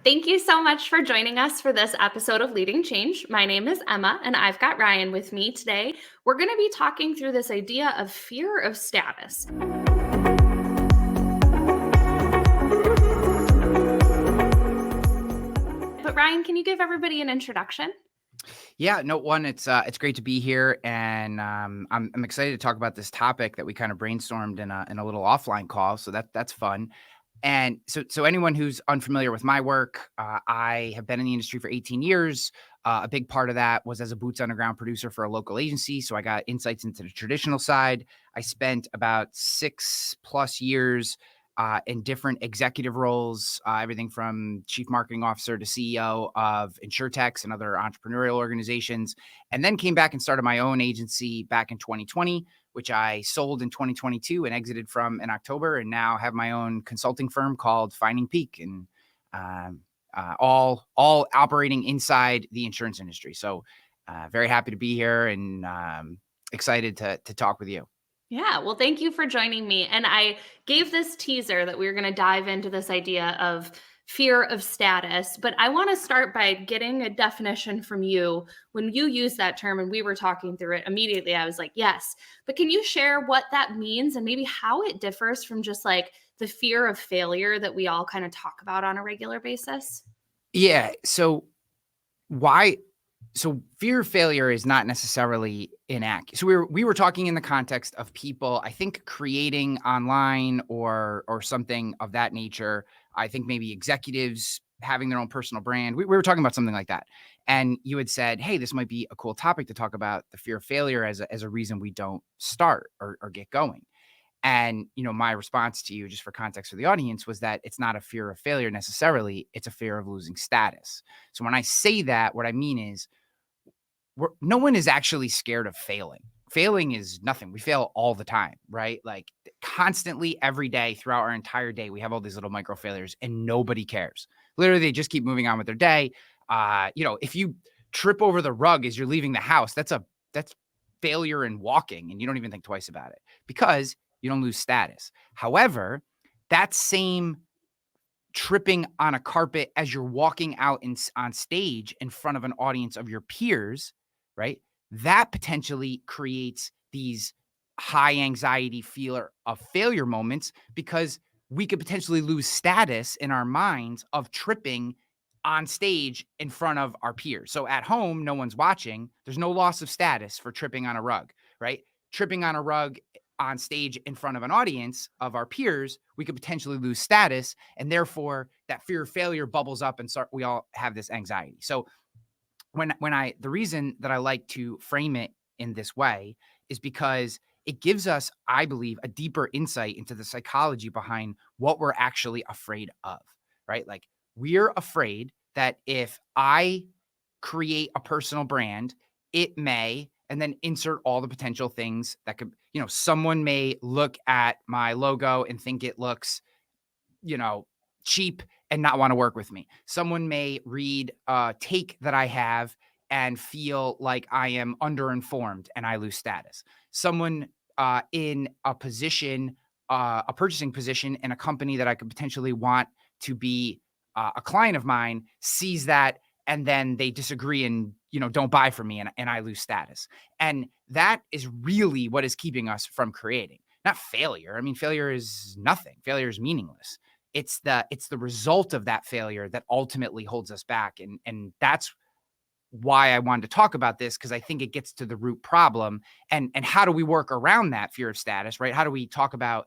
Thank you so much for joining us for this episode of Leading Change. My name is Emma, and I've got Ryan with me today. We're going to be talking through this idea of fear of status. But Ryan, can you give everybody an introduction? Yeah, no, one, it's great to be here, and I'm excited to talk about this topic that we kind of brainstormed in a little offline call. So that's fun. And so anyone who's unfamiliar with my work, I have been in the industry for 18 years. A big part of that was as a boots on the ground producer for a local agency. So I got insights into the traditional side. I spent about 6+ years in different executive roles, everything from chief marketing officer to CEO of insurtechs and other entrepreneurial organizations, and then came back and started my own agency back in 2020, which I sold in 2022 and exited from in October, and now have my own consulting firm called Finding Peak, and all operating inside the insurance industry. So very happy to be here and excited to talk with you. Yeah, well, thank you for joining me. And I gave this teaser that we were going to dive into this idea of fear of status, but I want to start by getting a definition from you. When you use that term and we were talking through it immediately, I was like, yes. But can you share what that means and maybe how it differs from just like the fear of failure that we all kind of talk about on a regular basis? Yeah. Why? So fear of failure is not necessarily inaccurate. So we were talking in the context of people, I think, creating online or something of that nature. I think maybe executives having their own personal brand. We were talking about something like that. And you had said, hey, this might be a cool topic to talk about the fear of failure as a reason we don't start or get going. And, my response to you, just for context for the audience, was that it's not a fear of failure necessarily. It's a fear of losing status. So when I say that, what I mean is no one is actually scared of failing. Failing is nothing. We fail all the time, right? Like constantly every day throughout our entire day, we have all these little micro failures and nobody cares. Literally, they just keep moving on with their day. If you trip over the rug as you're leaving the house, that's failure in walking, and you don't even think twice about it because you don't lose status. However, that same tripping on a carpet as you're walking out on stage in front of an audience of your peers, right? That potentially creates these high anxiety fear of failure moments because we could potentially lose status in our minds of tripping on stage in front of our peers. So at home, no one's watching. There's no loss of status for tripping on a rug, right? Tripping on a rug on stage in front of an audience of our peers, we could potentially lose status. And therefore that fear of failure bubbles up and we all have this anxiety. So the reason that I like to frame it in this way is because it gives us, I believe, a deeper insight into the psychology behind what we're actually afraid of, right? Like we're afraid that if I create a personal brand, it may, and then insert all the potential things that could, someone may look at my logo and think it looks, cheap and not want to work with me. Someone may read a take that I have and feel like I am underinformed and I lose status. Someone in a position, a purchasing position in a company that I could potentially want to be a client of mine sees that and then they disagree and, don't buy from me and I lose status. And that is really what is keeping us from creating, not failure. I mean, failure is nothing. Failure is meaningless. It's the result of that failure that ultimately holds us back. And that's why I wanted to talk about this, because I think it gets to the root problem and how do we work around that fear of status, right? How do we talk about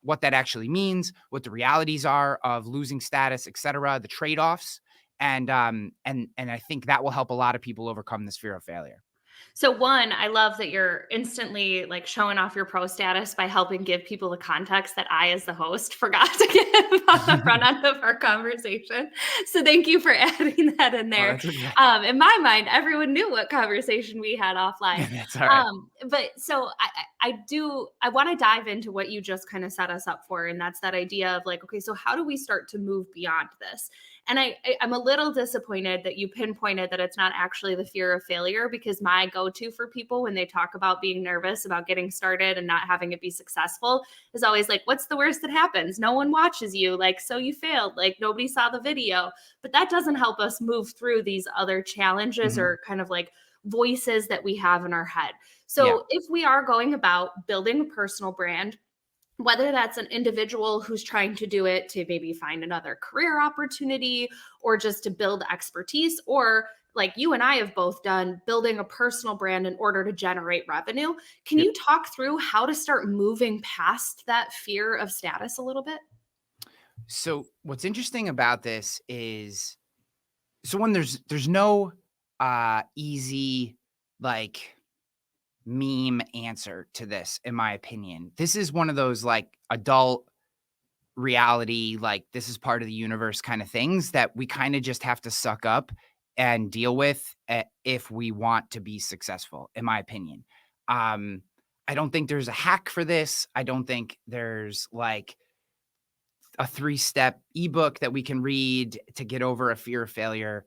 what that actually means, what the realities are of losing status, et cetera, the trade-offs. And I think that will help a lot of people overcome this fear of failure. So one, I love that you're instantly like showing off your pro status by helping give people the context that I, as the host, forgot to give on the front end of our conversation. So thank you for adding that in there. That's okay. In my mind, everyone knew what conversation we had offline. That's all right. But so I want to dive into what you just kind of set us up for. And that's that idea of like, okay, so how do we start to move beyond this? And I'm a little disappointed that you pinpointed that it's not actually the fear of failure, because my go-to for people when they talk about being nervous about getting started and not having it be successful is always like, what's the worst that happens? No one watches you. Like, so you failed. Like, nobody saw the video. But that doesn't help us move through these other challenges Mhm. or kind of like voices that we have in our head. Yeah. So if we are going about building a personal brand, whether that's an individual who's trying to do it to maybe find another career opportunity or just to build expertise, or like you and I have both done, building a personal brand in order to generate revenue. Can Yep. you talk through how to start moving past that fear of status a little bit? So what's interesting about this is, so when there's no easy like meme answer to this, in my opinion. This is one of those like adult reality, like this is part of the universe kind of things that we kind of just have to suck up and deal with if we want to be successful, in my opinion. Um, I don't think there's a hack for this. I don't think there's like a 3-step ebook that we can read to get over a fear of failure.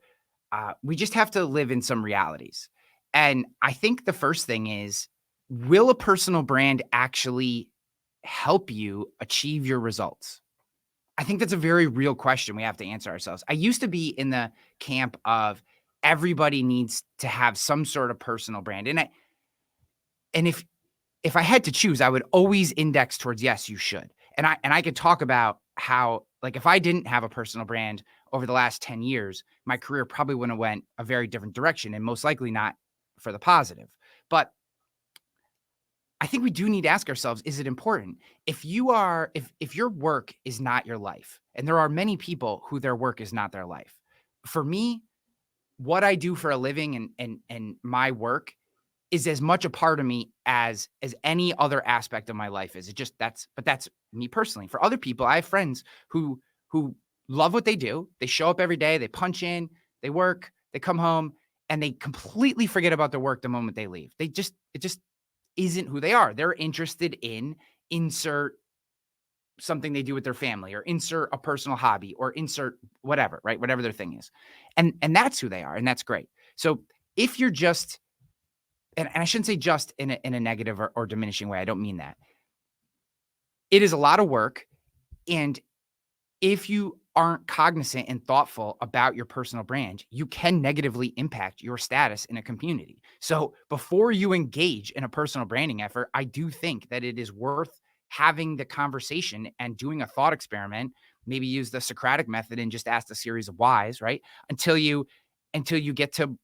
We just have to live in some realities. And I think the first thing is, will a personal brand actually help you achieve your results? I think that's a very real question we have to answer ourselves. I used to be in the camp of everybody needs to have some sort of personal brand. And if I had to choose, I would always index towards yes, you should. And I could talk about how, like, if I didn't have a personal brand over the last 10 years, my career probably wouldn't have went a very different direction and most likely not for the positive. But I think we do need to ask ourselves, is it important? If your work is not your life, and there are many people who their work is not their life. For me, what I do for a living and my work is as much a part of me as any other aspect of my life is. That's me personally. For other people, I have friends who love what they do. They show up every day, they punch in, they work, they come home, and they completely forget about their work the moment they leave. It just isn't who they are. They're interested in insert something they do with their family or insert a personal hobby or insert whatever, right? Whatever their thing is. And that's who they are. And that's great. So if you're just, and I shouldn't say just in a negative or diminishing way. I don't mean that. It is a lot of work. And if you aren't cognizant and thoughtful about your personal brand, you can negatively impact your status in a community. So before you engage in a personal branding effort, I do think that it is worth having the conversation and doing a thought experiment. Maybe use the Socratic method and just ask a series of whys, right? Until you get to,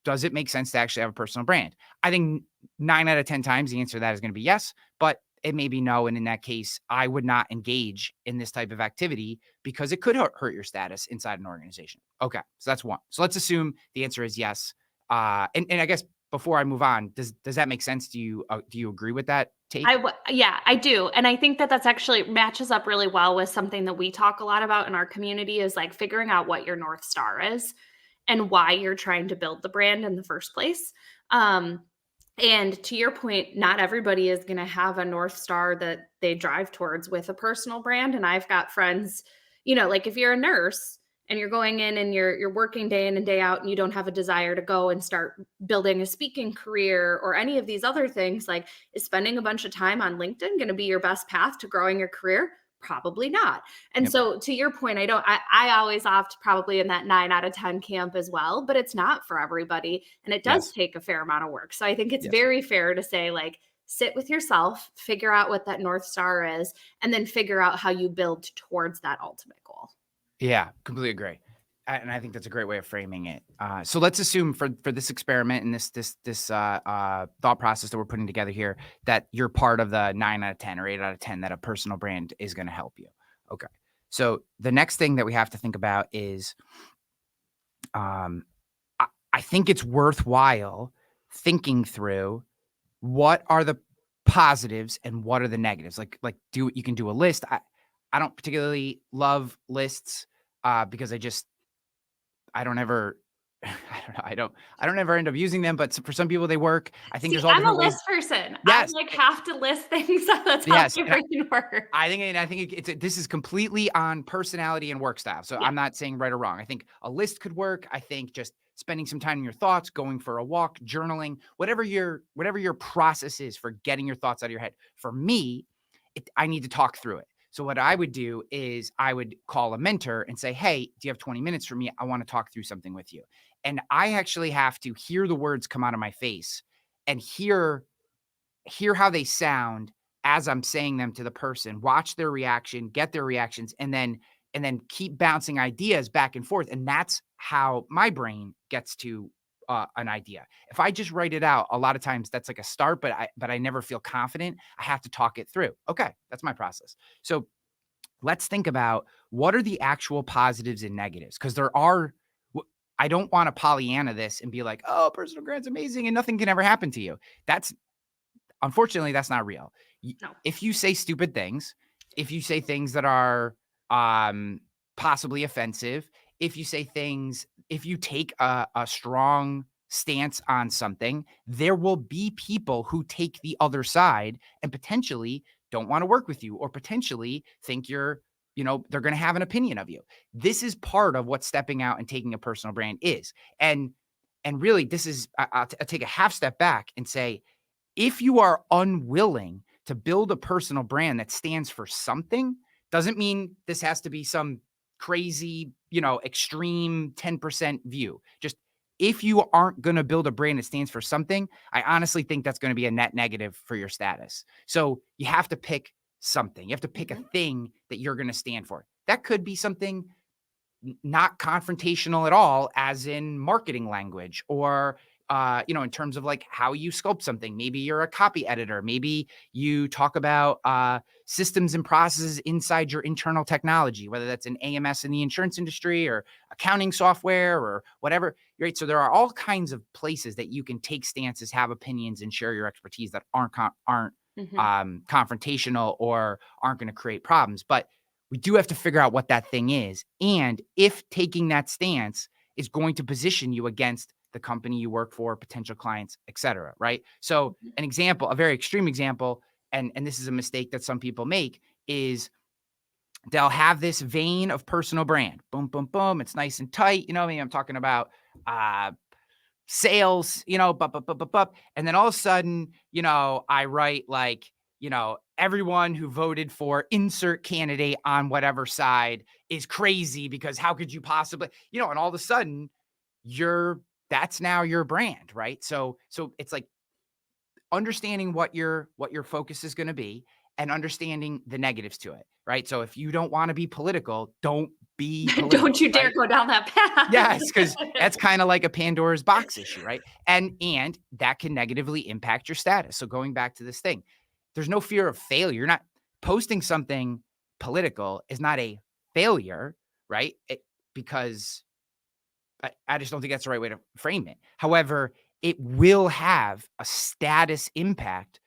does it make sense to actually have a personal brand? I think 9 out of 10 times the answer to that is going to be yes, but it may be no. And in that case, I would not engage in this type of activity because it could hurt your status inside an organization. Okay. So that's one. So let's assume the answer is yes. And I guess before I move on, does that make sense? Do you agree with that take? Yeah, I do. And I think that that's actually matches up really well with something that we talk a lot about in our community is like figuring out what your North Star is and why you're trying to build the brand in the first place. Um, and to your point, not everybody is going to have a North Star that they drive towards with a personal brand. And I've got friends, like if you're a nurse and you're going in and you're working day in and day out and you don't have a desire to go and start building a speaking career or any of these other things, like is spending a bunch of time on LinkedIn going to be your best path to growing your career? Probably not. And Yep. so to your point, I always opt probably in that 9 out of 10 camp as well, but it's not for everybody. And it does Yes. take a fair amount of work. So I think it's Yes. very fair to say, like, sit with yourself, figure out what that North Star is, and then figure out how you build towards that ultimate goal. Yeah, completely agree. And I think that's a great way of framing it. So let's assume for this experiment and this thought process that we're putting together here, that you're part of the 9 out of 10 or 8 out of 10 that a personal brand is going to help you. Okay. So the next thing that we have to think about is, I think it's worthwhile thinking through what are the positives and what are the negatives. You can do a list. I don't particularly love lists because I don't ever I don't ever end up using them, but for some people they work. I think See, there's all I'm a different ways. list person. I Yes. like have to list things. That's how Yes. my And brain works. I think this is completely on personality and work style. So Yeah. I'm not saying right or wrong. I think a list could work. I think just spending some time in your thoughts, going for a walk, journaling, whatever your process is for getting your thoughts out of your head. For me, I need to talk through it. So what I would do is I would call a mentor and say, "Hey, do you have 20 minutes for me? I want to talk through something with you." And I actually have to hear the words come out of my face and hear how they sound as I'm saying them to the person, watch their reaction, get their reactions, and then keep bouncing ideas back and forth. And that's how my brain gets to an idea. If I just write it out, a lot of times that's like a start, but I never feel confident. I have to talk it through. Okay, that's my process. So let's think about what are the actual positives and negatives, because there are. I don't want to Pollyanna this and be like, "Oh, personal grant's amazing and nothing can ever happen to you." That's Unfortunately, that's not real. No. If you say stupid things, if you say things that are possibly offensive, if you take a strong stance on something, there will be people who take the other side and potentially don't want to work with you, or potentially think they're going to have an opinion of you. This is part of what stepping out and taking a personal brand is. And really, this is, I'll take a half step back and say, if you are unwilling to build a personal brand that stands for something, doesn't mean this has to be some crazy, extreme 10% view. Just if you aren't going to build a brand that stands for something, I honestly think that's going to be a net negative for your status. So you have to pick something. You have to pick a thing that you're going to stand for. That could be something not confrontational at all, as in marketing language, or in terms of like how you sculpt something. Maybe you're a copy editor. Maybe you talk about systems and processes inside your internal technology, whether that's an AMS in the insurance industry or accounting software or whatever. Right. So there are all kinds of places that you can take stances, have opinions, and share your expertise that aren't confrontational or aren't going to create problems. But we do have to figure out what that thing is, and if taking that stance is going to position you against the company you work for, potential clients, et cetera, right? So an example, a very extreme example, and this is a mistake that some people make, is they'll have this vein of personal brand. Boom, boom, boom. It's nice and tight. I'm talking about sales, and then all of a sudden, I write like, everyone who voted for insert candidate on whatever side is crazy because how could you possibly, and all of a sudden that's now your brand, right? So it's like understanding what your focus is going to be and understanding the negatives to it, right? So if you don't want to be political, don't be political. Don't you dare right? go down that path. Yes, because that's kind of like a Pandora's box issue, right? And that can negatively impact your status. So going back to this thing, there's no fear of failure. You're not posting something political is not a failure, right? Because I just don't think that's the right way to frame it. However, it will have a status impact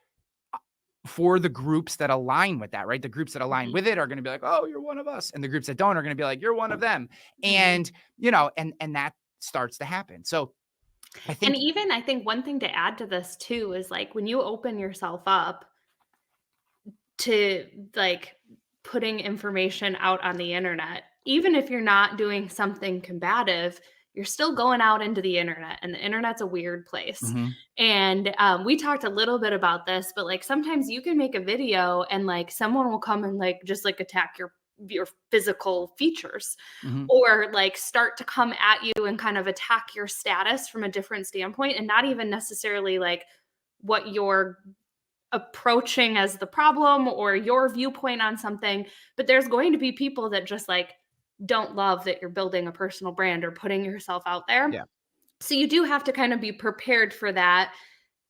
for the groups that align with that, right? The groups that align with it are going to be like, "Oh, you're one of us." And the groups that don't are going to be like, "You're one of them." And, and that starts to happen. So I think, I think one thing to add to this too is like when you open yourself up to like putting information out on the internet, even if you're not doing something combative, you're still going out into the internet, and the internet's a weird place. Mhm. And we talked a little bit about this, but like sometimes you can make a video and like someone will come and like just like attack your physical features, Mhm. or like start to come at you and kind of attack your status from a different standpoint, and not even necessarily like what you're approaching as the problem or your viewpoint on something. But there's going to be people that just like don't love that you're building a personal brand or putting yourself out there. Yeah. So you do have to kind of be prepared for that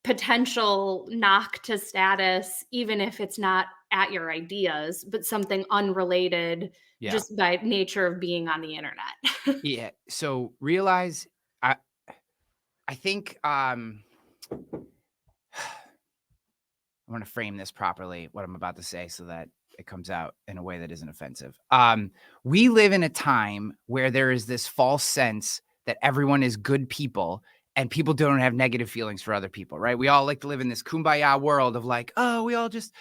potential knock to status, even if it's not at your ideas, but something unrelated Yeah. just by nature of being on the internet. Yeah. So realize, I think, I want to frame this properly, what I'm about to say, so that it comes out in a way that isn't offensive. We live in a time where there is this false sense that everyone is good people and people don't have negative feelings for other people, right? We all like to live in this kumbaya world of like, oh, we all just,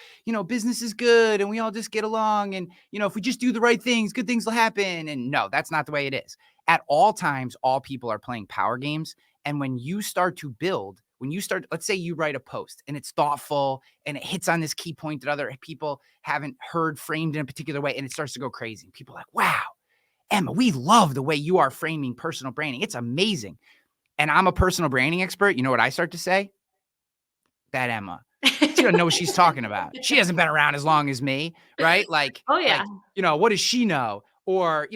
business is good and we all just get along. And, if we just do the right things, good things will happen. And no, that's not the way it is. At all times, all people are playing power games. And when you start to build, let's say you write a post and it's thoughtful and it hits on this key point that other people haven't heard framed in a particular way, and it starts to go crazy. People are like, wow, Emma, we love the way you are framing personal branding. It's amazing. And I'm a personal branding expert. You know what I start to say? That Emma, she doesn't know what she's talking about. She hasn't been around as long as me, right? Oh yeah. What does she know? Or,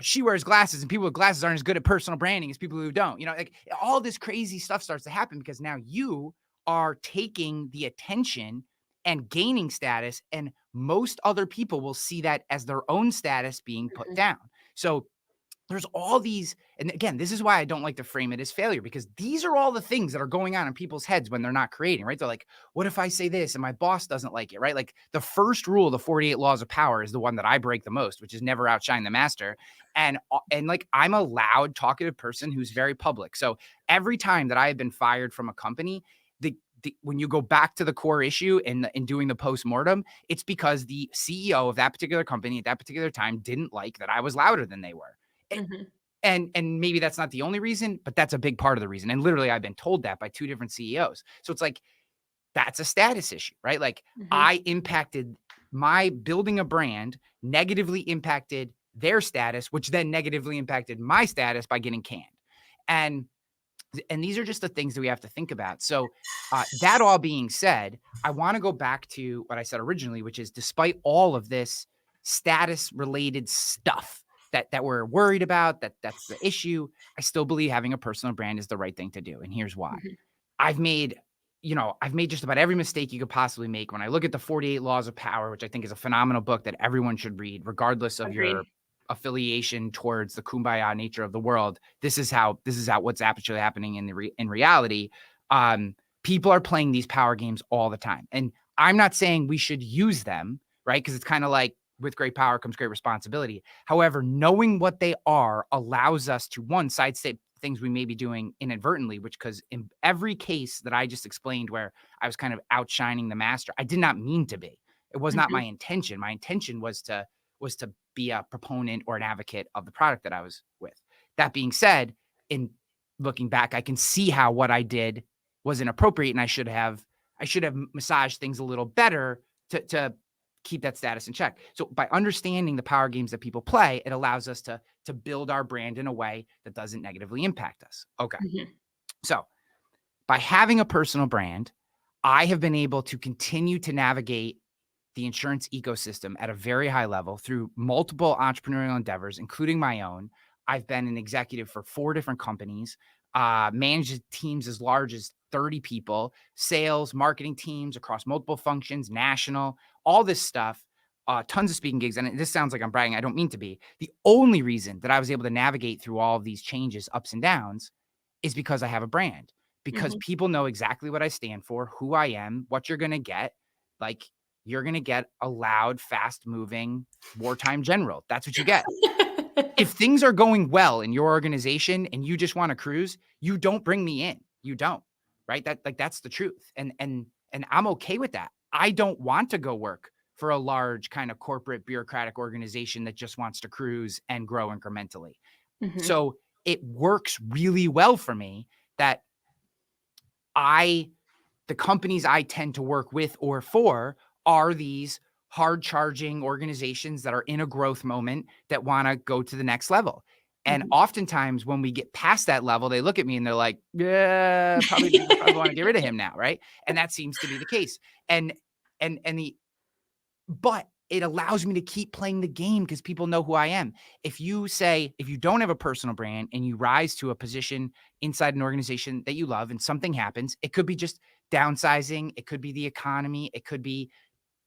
she wears glasses and people with glasses aren't as good at personal branding as people who don't. All this crazy stuff starts to happen because now you are taking the attention and gaining status, and most other people will see that as their own status being put down. So there's all these, and again, this is why I don't like to frame it as failure, because these are all the things that are going on in people's heads when they're not creating, right? They're like, what if I say this and my boss doesn't like it, right? Like the first rule of the 48 laws of power is the one that I break the most, which is never outshine the master. And like, I'm a loud, talkative person who's very public. So every time that I have been fired from a company, when you go back to the core issue in doing the postmortem, it's because the CEO of that particular company at that particular time didn't like that I was louder than they were. And maybe that's not the only reason, but that's a big part of the reason. And literally, I've been told that by 2 different CEOs. So it's like, that's a status issue, right? Like I impacted my building a brand, negatively impacted their status, which then negatively impacted my status by getting canned. And these are just the things that we have to think about. So that all being said, I want to go back to what I said originally, which is despite all of this status related stuff that we're worried about, that's the issue, I still believe having a personal brand is the right thing to do. And here's why. I've made just about every mistake you could possibly make. When I look at the 48 Laws of Power, which I think is a phenomenal book that everyone should read, regardless of your affiliation towards the kumbaya nature of the world, this is how what's actually happening in reality. People are playing these power games all the time. And I'm not saying we should use them, right? Because it's kind of like, with great power comes great responsibility. However, knowing what they are allows us to, one, sidestep things we may be doing inadvertently, because in every case that I just explained where I was kind of outshining the master, I did not mean to be. It was not my intention. My intention was to be a proponent or an advocate of the product that I was with. That being said, in looking back, I can see how what I did was inappropriate, and I should have massaged things a little better to keep that status in check. So by understanding the power games that people play, it allows us to build our brand in a way that doesn't negatively impact us. Okay. So by having a personal brand, I have been able to continue to navigate the insurance ecosystem at a very high level through multiple entrepreneurial endeavors, including my own. I've been an executive for 4 different companies, managed teams as large as 30 people, sales, marketing teams across multiple functions, national, all this stuff, tons of speaking gigs. And this sounds like I'm bragging. I don't mean to be. The only reason that I was able to navigate through all of these changes, ups and downs, is because I have a brand, because people know exactly what I stand for, who I am, what you're going to get. Like, you're going to get a loud, fast moving wartime general. That's what you get. If things are going well in your organization and you just want to cruise, you don't bring me in. You don't, right? That's the truth. And I'm okay with that. I don't want to go work for a large kind of corporate bureaucratic organization that just wants to cruise and grow incrementally. So it works really well for me that the companies I tend to work with or for are these hard charging organizations that are in a growth moment that want to go to the next level. And oftentimes when we get past that level, they look at me and they're like, yeah, probably want to get rid of him now. Right. And that seems to be the case. But it allows me to keep playing the game because people know who I am. If you don't have a personal brand and you rise to a position inside an organization that you love and something happens, it could be just downsizing. It could be the economy. It could be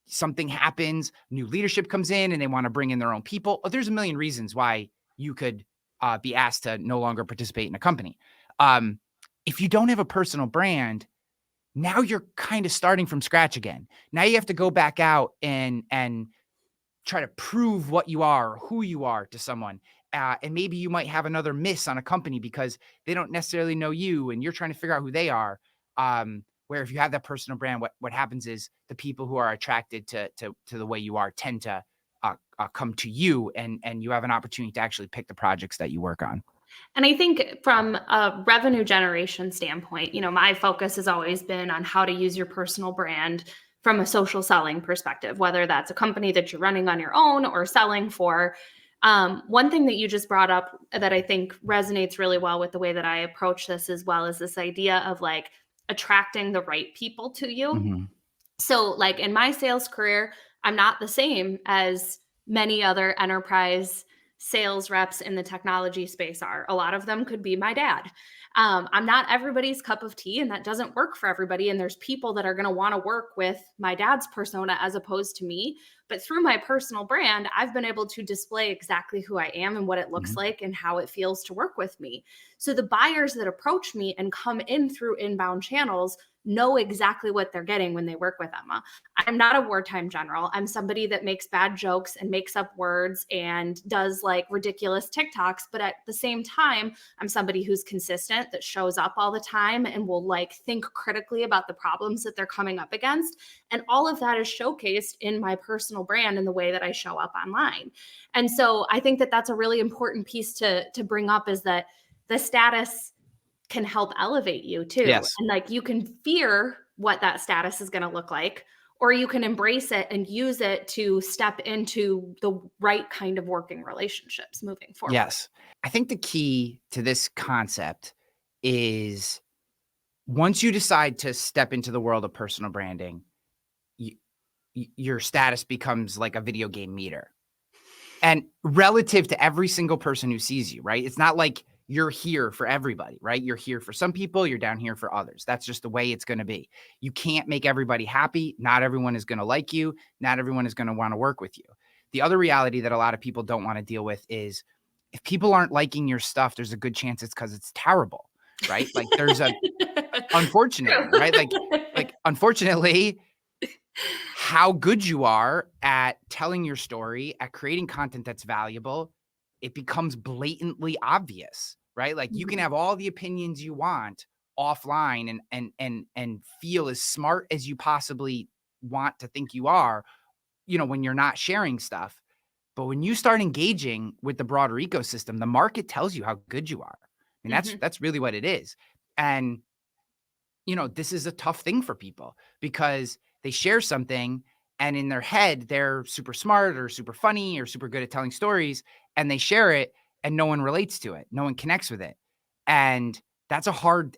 something happens, new leadership comes in and they want to bring in their own people. There's a million reasons why you could be asked to no longer participate in a company. If you don't have a personal brand, now you're kind of starting from scratch again. Now you have to go back out and try to prove what you are or who you are to someone. and maybe you might have another miss on a company because they don't necessarily know you and you're trying to figure out who they are. Where if you have that personal brand, what happens is the people who are attracted to the way you are tend to come to you, and you have an opportunity to actually pick the projects that you work on. And I think from a revenue generation standpoint, my focus has always been on how to use your personal brand from a social selling perspective, whether that's a company that you're running on your own or selling for. One thing that you just brought up that I think resonates really well with the way that I approach this as well is this idea of like attracting the right people to you. Mm-hmm. So, like in my sales career, I'm not the same as many other enterprise sales reps in the technology space are. A lot of them could be my dad. I'm not everybody's cup of tea, and that doesn't work for everybody. And there's people that are going to want to work with my dad's persona as opposed to me. But through my personal brand, I've been able to display exactly who I am and what it looks Mm-hmm. like and how it feels to work with me. So the buyers that approach me and come in through inbound channels know exactly what they're getting when they work with Ema. I'm not a wartime general. I'm somebody that makes bad jokes and makes up words and does like ridiculous TikToks. But at the same time, I'm somebody who's consistent, that shows up all the time and will like think critically about the problems that they're coming up against. And all of that is showcased in my personal brand and the way that I show up online. And so I think that that's a really important piece to bring up, is that the status can help elevate you too. Yes. And like you can fear what that status is going to look like, or you can embrace it and use it to step into the right kind of working relationships moving forward. Yes. I think the key to this concept is once you decide to step into the world of personal branding, your status becomes like a video game meter. And relative to every single person who sees you, right? It's not like you're here for everybody, right? You're here for some people, you're down here for others. That's just the way it's going to be. You can't make everybody happy. Not everyone is going to like you. Not everyone is going to want to work with you. The other reality that a lot of people don't want to deal with is if people aren't liking your stuff, there's a good chance it's because it's terrible, right? Like there's a, unfortunately, right? Like unfortunately, how good you are at telling your story, at creating content that's valuable, it becomes blatantly obvious, right? Like you can have all the opinions you want offline and feel as smart as you possibly want to think you are, when you're not sharing stuff. But when you start engaging with the broader ecosystem, the market tells you how good you are. I mean, that's really what it is. And this is a tough thing for people because they share something and in their head, they're super smart or super funny or super good at telling stories, and they share it and no one relates to it. No one connects with it. And it's hard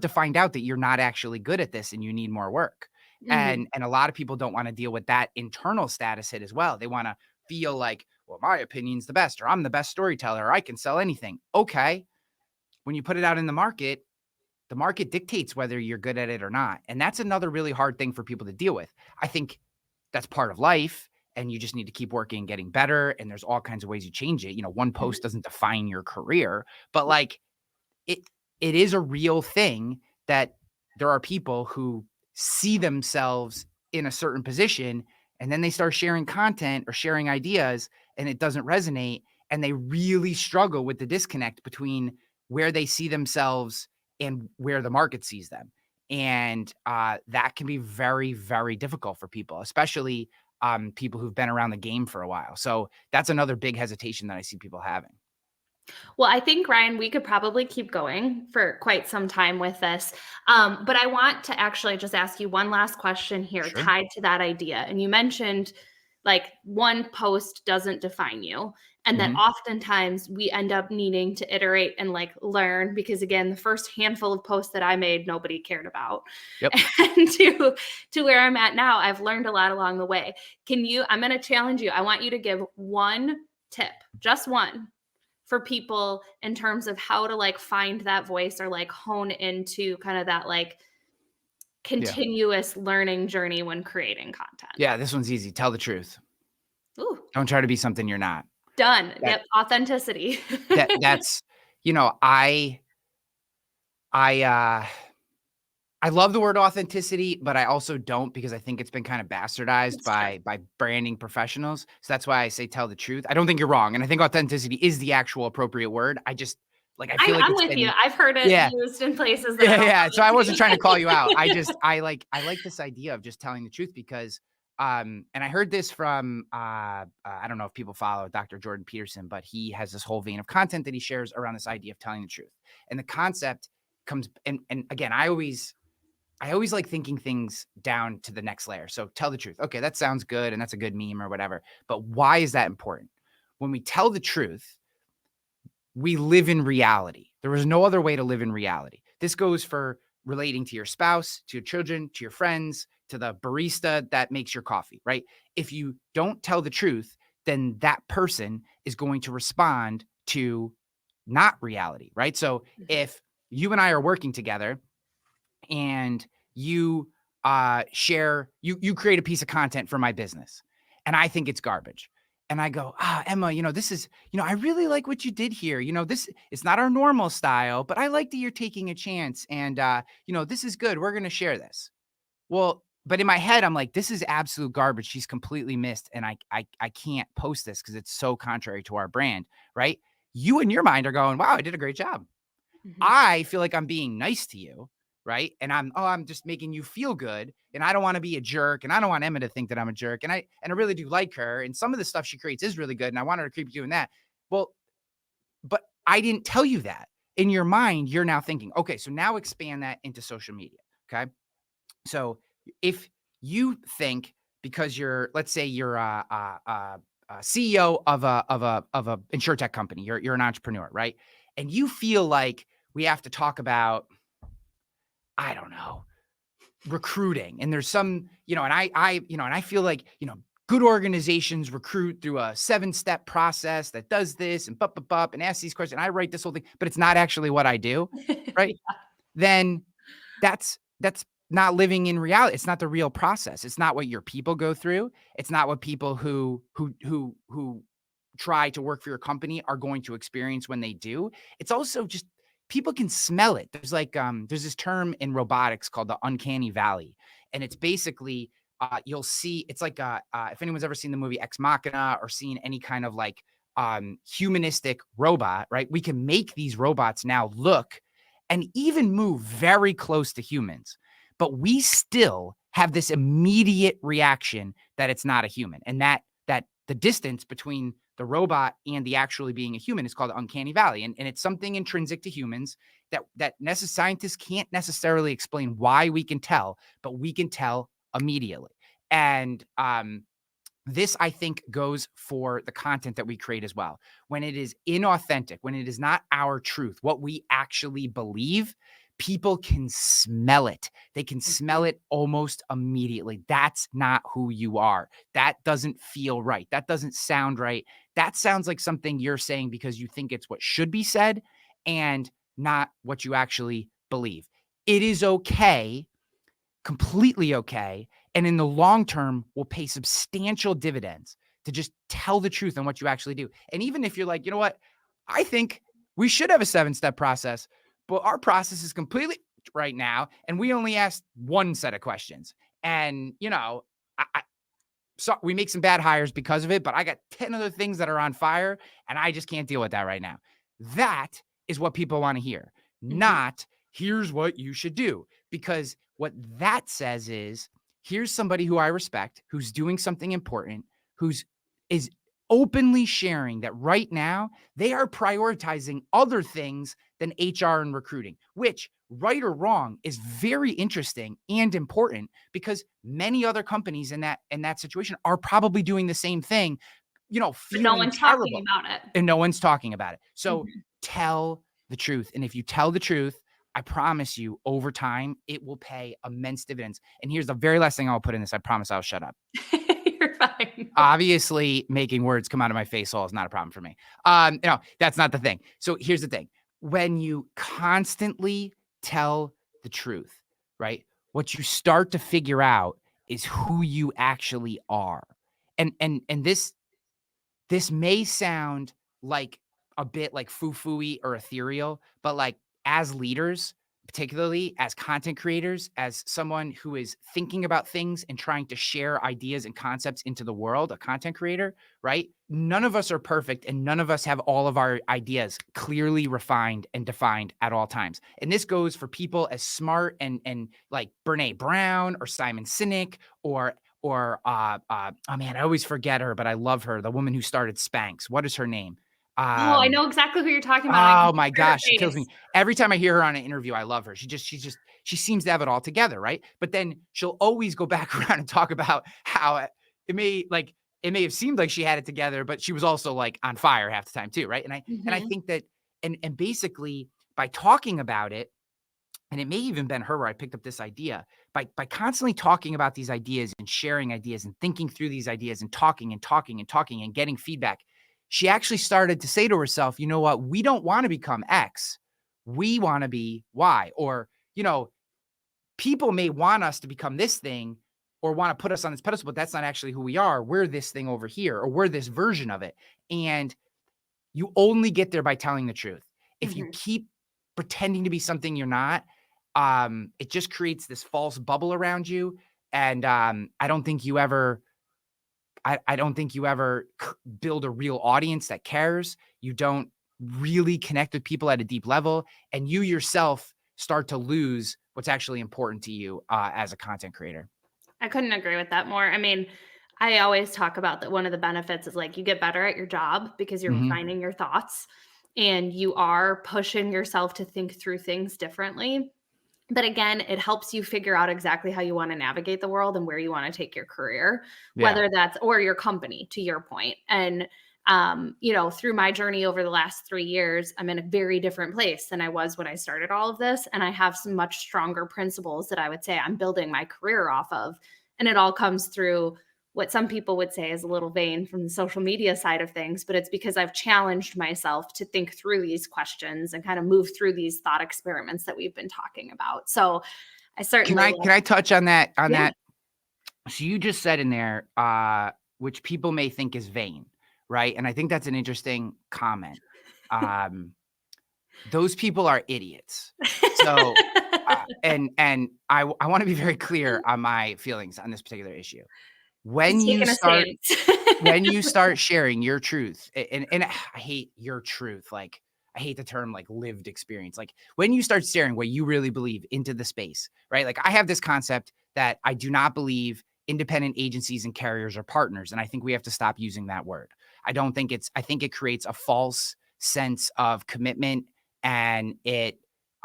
to find out that you're not actually good at this and you need more work. And a lot of people don't want to deal with that internal status hit as well. They want to feel like, well, my opinion's the best, or I'm the best storyteller, or I can sell anything. Okay. When you put it out in the market dictates whether you're good at it or not. And that's another really hard thing for people to deal with. I think that's part of life, and you just need to keep working and getting better. And there's all kinds of ways you change it. One post doesn't define your career, but like it is a real thing that there are people who see themselves in a certain position and then they start sharing content or sharing ideas and it doesn't resonate. And they really struggle with the disconnect between where they see themselves and where the market sees them. And that can be very, very difficult for people, especially people who've been around the game for a while. So that's another big hesitation that I see people having. Well, I think, Ryan, we could probably keep going for quite some time with this. But I want to actually just ask you one last question here Sure. tied to that idea. And you mentioned like one post doesn't define you. And that oftentimes we end up needing to iterate and like learn, because again, the first handful of posts that I made, nobody cared about. Yep. And to where I'm at now, I've learned a lot along the way. I'm going to challenge you. I want you to give one tip, just one, for people in terms of how to like find that voice or like hone into kind of that like continuous learning journey when creating content. Yeah, this one's easy. Tell the truth. Ooh. Don't try to be something you're not. Done. Yep. Authenticity. That's, I I love the word authenticity, but I also don't, because I think it's been kind of bastardized It's true. by branding professionals. So that's why I say tell the truth. I don't think you're wrong, and I think authenticity is the actual appropriate word. I just I feel like I'm it's with you. been I've heard it yeah. used in places that I Yeah, don't yeah. So I wasn't trying to call you out. know it I like this idea of just telling the truth, because and I heard this from I don't know if people follow Dr. Jordan Peterson, but he has this whole vein of content that he shares around this idea of telling the truth. And the concept comes and again, I always like thinking things down to the next layer. So tell the truth. Okay, that sounds good and that's a good meme or whatever. But why is that important? When we tell the truth, we live in reality. There is no other way to live in reality. This goes for relating to your spouse, to your children, to your friends, to the barista that makes your coffee, right? If you don't tell the truth, then that person is going to respond to not reality, right? So if you and I are working together and you you create a piece of content for my business and I think it's garbage. And I go, Emma, this is, I really like what you did here. This it's not our normal style, but I like that you're taking a chance. And this is good. We're gonna share this. Well, but in my head, I'm like, this is absolute garbage. She's completely missed. And I can't post this because it's so contrary to our brand, right? You in your mind are going, wow, I did a great job. Mhm. I feel like I'm being nice to you, right? And I'm just making you feel good. And I don't want to be a jerk. And I don't want Emma to think that I'm a jerk. And I really do like her. And some of the stuff she creates is really good. And I want her to keep doing that. Well, but I didn't tell you that. In your mind, you're now thinking, okay, so now expand that into social media. Okay. So if you think, because let's say you're a CEO of a insurtech company, you're an entrepreneur, right? And you feel like we have to talk about, I don't know, recruiting. And there's some, and I feel like, good organizations recruit through a 7-step process that does this and and asks these questions. And I write this whole thing, but it's not actually what I do, right? Then that's not living in reality. It's not the real process. It's not what your people go through. It's not what people who try to work for your company are going to experience when they do. It's also just people can smell it. There's this term in robotics called the uncanny valley. And it's basically you'll see it's like if anyone's ever seen the movie Ex Machina or seen any kind of like humanistic robot, right? We can make these robots now look and even move very close to humans, but we still have this immediate reaction that it's not a human, and that the distance between the robot and the actually being a human is called the uncanny valley, and it's something intrinsic to humans that scientists can't necessarily explain why we can tell, but we can tell immediately. And this, I think, goes for the content that we create as well. When it is inauthentic, when it is not our truth, what we actually believe, people can smell it. They can smell it almost immediately. That's not who you are. That doesn't feel right. That doesn't sound right. That sounds like something you're saying because you think it's what should be said and not what you actually believe. It is okay, completely okay, and in the long term will pay substantial dividends to just tell the truth on what you actually do. And even if you're like, you know what, I think we should have a 7-step process, but our process is completely right now, and we only asked one set of questions. And so we make some bad hires because of it, but I got 10 other things that are on fire, and I just can't deal with that right now. That is what people want to hear, Mhm. not here's what you should do. Because what that says is, here's somebody who I respect, who's doing something important, is openly sharing that right now they are prioritizing other things than HR and recruiting, which, right or wrong, is very interesting and important, because many other companies in that situation are probably doing the same thing, But no feeling one's talking terrible, about it. and no one's talking about it. So Mhm. tell the truth. And if you tell the truth, I promise you, over time, it will pay immense dividends. And here's the very last thing I'll put in this. I promise I'll shut up. You're fine. Obviously, making words come out of my face hole is not a problem for me. That's not the thing. So here's the thing. When you constantly tell the truth, right? What you start to figure out is who you actually are. And this may sound like a bit like foo-fooey or ethereal, but like as leaders, particularly as content creators, as someone who is thinking about things and trying to share ideas and concepts into the world, a content creator, right? None of us are perfect and none of us have all of our ideas clearly refined and defined at all times. And this goes for people as smart and like Brene Brown or Simon Sinek or oh man, I always forget her, but I love her. The woman who started Spanx. What is her name? Oh, I know exactly who you're talking about. I can Oh my picture her gosh, she kills me. face. Every time I hear her on an interview, I love her. She seems to have it all together, right? But then she'll always go back around and talk about how it may have seemed like she had it together, but she was also like on fire half the time too, right? And I Mhm. think that and basically by talking about it, and it may even been her where I picked up this idea by constantly talking about these ideas and sharing ideas and thinking through these ideas and talking and talking and talking and getting feedback. She actually started to say to herself, you know what? We don't want to become X. We want to be Y. Or, people may want us to become this thing or want to put us on this pedestal, but that's not actually who we are. We're this thing over here, or we're this version of it. And you only get there by telling the truth. If you Mhm. keep pretending to be something you're not, it just creates this false bubble around you. And I don't think you ever build a real audience that cares. You don't really connect with people at a deep level, and you yourself start to lose what's actually important to you as a content creator. I couldn't agree with that more. I mean, I always talk about that one of the benefits is like you get better at your job because you're Mhm. refining your thoughts and you are pushing yourself to think through things differently. But again, it helps you figure out exactly how you want to navigate the world and where you want to take your career, Yeah. whether that's or your company, to your point. And through my journey over the last 3 years, I'm in a very different place than I was when I started all of this. And I have some much stronger principles that I would say I'm building my career off of. And it all comes through what some people would say is a little vain from the social media side of things, but it's because I've challenged myself to think through these questions and kind of move through these thought experiments that we've been talking about. So I Can certainly I can I touch on that yeah. So you just said in there, which people may think is vain, right? And I think that's an interesting comment. Um, those people are idiots. So, and I want to be very clear on my feelings on this particular issue. When Just you taking a start stance. when you start sharing your truth, and I hate your truth, like I hate the term like lived experience. Like when you start sharing what you really believe into the space, right? Like I have this concept that I do not believe independent agencies and carriers are partners. And I think we have to stop using that word. I think it creates a false sense of commitment and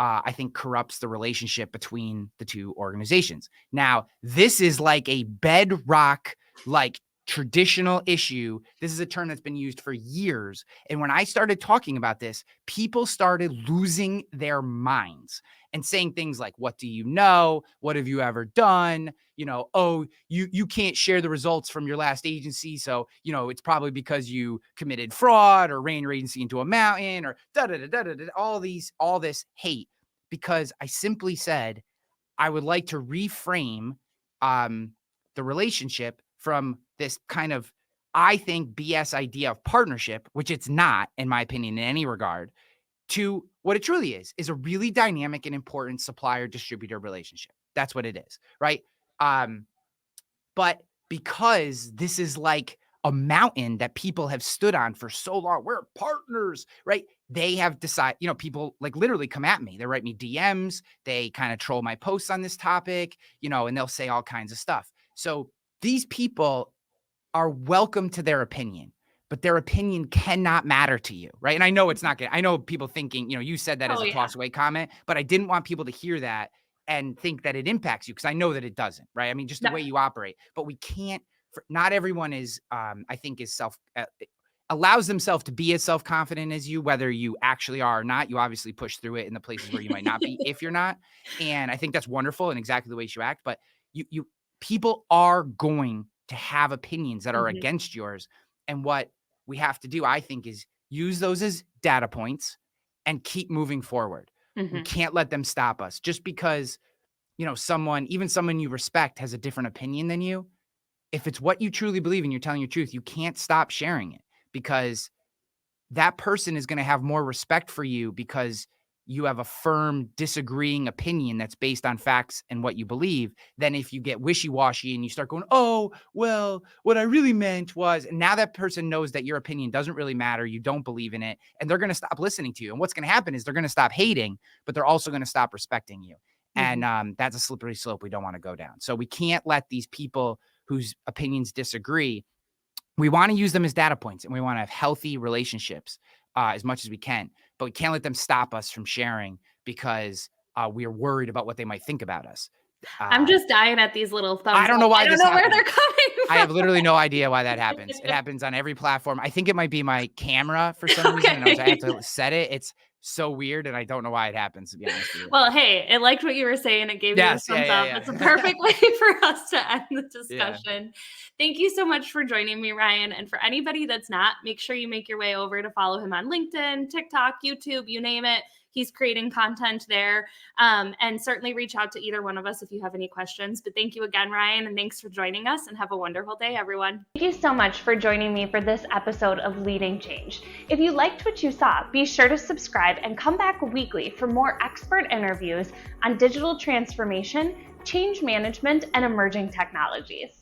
I think corrupts the relationship between the two organizations. Now, this is like a bedrock, like traditional issue. This is a term that's been used for years. And when I started talking about this, people started losing their minds and saying things like, what do you know? What have you ever done? Oh, you can't share the results from your last agency. So, it's probably because you committed fraud or ran your agency into a mountain or all this hate, because I simply said, I would like to reframe the relationship from this kind of, I think, BS idea of partnership, which it's not, in my opinion, in any regard, to what it truly is a really dynamic and important supplier-distributor relationship. That's what it is, right? Um, but because this is like a mountain that people have stood on for so long, we're partners, right? They have decided, people like literally come at me. They write me DMs. They kind of troll my posts on this topic, and they'll say all kinds of stuff. So these people are welcome to their opinion, but their opinion cannot matter to you, right? And I know it's not good. I know people thinking, you said that as Oh a yeah. toss away comment, but I didn't want people to hear that and think that it impacts you, because I know that it doesn't, right? I mean, just the No. way you operate. But we can't. Not everyone is, I think, is allows themselves to be as self confident as you, whether you actually are or not. You obviously push through it in the places where you might not be if you're not, and I think that's wonderful and exactly the way you should act. But you people are going to have opinions that are Mhm. against yours. And what we have to do, I think, is use those as data points and keep moving forward. We Mhm. can't let them stop us just because, even someone you respect has a different opinion than you. If it's what you truly believe and you're telling your truth, you can't stop sharing it, because that person is going to have more respect for you because you have a firm disagreeing opinion that's based on facts and what you believe, than if you get wishy-washy and you start going, oh, well, what I really meant was, and now that person knows that your opinion doesn't really matter. You don't believe in it, and they're going to stop listening to you. And what's going to happen is they're going to stop hating, but they're also going to stop respecting you. Mhm. And that's a slippery slope we don't want to go down. So we can't let these people whose opinions disagree, we want to use them as data points, and we want to have healthy relationships as much as we can, but we can't let them stop us from sharing because we are worried about what they might think about us. I'm just dying at these little thumbs. I don't know why I don't this know where happens. they're coming from. I have literally no idea why that happens. It happens on every platform. I think it might be my camera for some reason. And I have to set it. It's so weird, and I don't know why it happens, to be honest with you. Well, hey, it liked what you were saying. It gave you a Yes, thumbs yeah, up. yeah. It's a perfect way for us to end the discussion. Thank you so much for joining me, Ryan. And for anybody that's not, make sure you make your way over to follow him on LinkedIn, TikTok, YouTube, you name it. He's creating content there. And certainly reach out to either one of us if you have any questions. But thank you again, Ryan, and thanks for joining us, and have a wonderful day, everyone. Thank you so much for joining me for this episode of Leading Change. If you liked what you saw, be sure to subscribe and come back weekly for more expert interviews on digital transformation, change management, and emerging technologies.